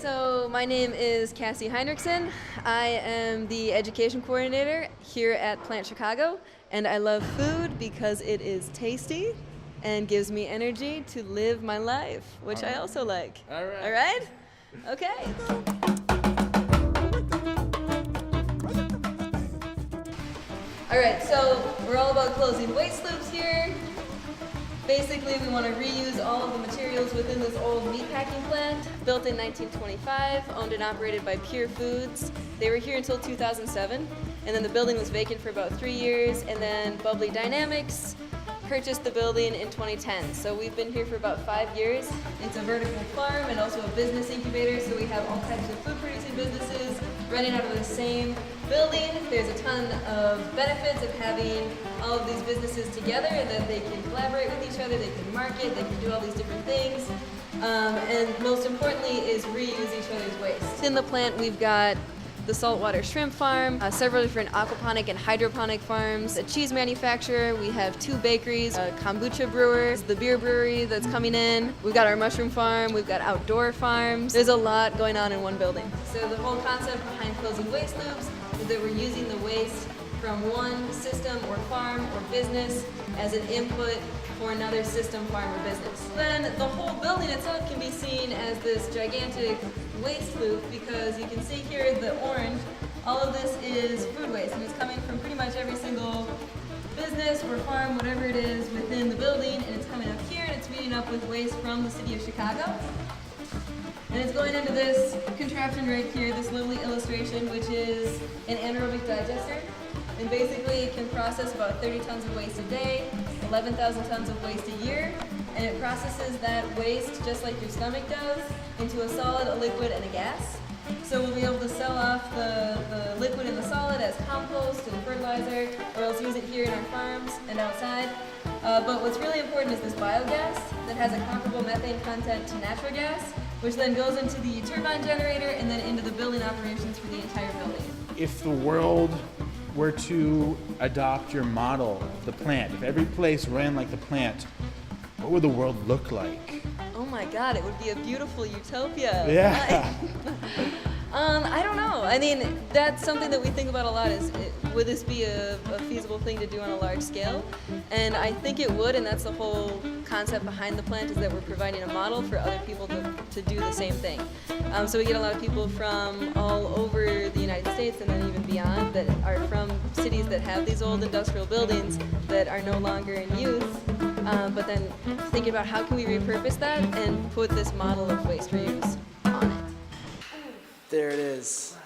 So my name is Cassie Heinrichsen. I am the education coordinator here at Plant Chicago, and I love food because it is tasty and gives me energy to live my life, which I also like. All right. All right? Okay. All right, so we're all about closing waste loops here. Basically, we want to reuse all of the materials within this old meatpacking plant, built in 1925, owned and operated by Pure Foods. They were here until 2007, and then the building was vacant for about 3 years, and then Bubbly Dynamics purchased the building in 2010. So we've been here for about 5 years. It's a vertical farm and also a business incubator, so we have all types of food producing businesses running out of the same building. There's a ton of benefits of having all of these businesses together, that they can collaborate with each other, they can market, they can do all these different things. And most importantly is reuse each other's waste. In the plant we've got the saltwater shrimp farm, several different aquaponic and hydroponic farms, a cheese manufacturer, we have 2 bakeries, a kombucha brewer, the beer brewery that's coming in, we've got our mushroom farm, we've got outdoor farms. There's a lot going on in one building. So the whole concept behind closing waste loops is that we're using the waste from one system or farm or business as an input for another system, farm, or business. Then the whole building itself can be seen as this gigantic waste loop, because you can see here the orange, all of this is food waste, and it's coming from pretty much every single business or farm, whatever it is within the building, and it's coming up here and it's meeting up with waste from the city of Chicago. And it's going into this contraption right here, this lovely illustration, which is an anaerobic digester. And basically it can process about 30 tons of waste a day, 11,000 tons of waste a year, and it processes that waste just like your stomach does into a solid, a liquid, and a gas. So we'll be able to sell off the liquid and the solid as compost and fertilizer, or else use it here in our farms and outside. But what's really important is this biogas that has a comparable methane content to natural gas, which then goes into the turbine generator and then into the building operations for the entire building. If the world were to adopt your model, the plant, if every place ran like the plant, what would the world look like? Oh my God, it would be a beautiful utopia. Yeah. I don't know. I mean, that's something that we think about a lot is, would this be a feasible thing to do on a large scale? And I think it would, and that's the whole concept behind the plant, is that we're providing a model for other people to do the same thing. So we get a lot of people from all over the United States and then even beyond that are from cities that have these old industrial buildings that are no longer in use, but then thinking about how can we repurpose that and put this model of waste reuse on it. There it is.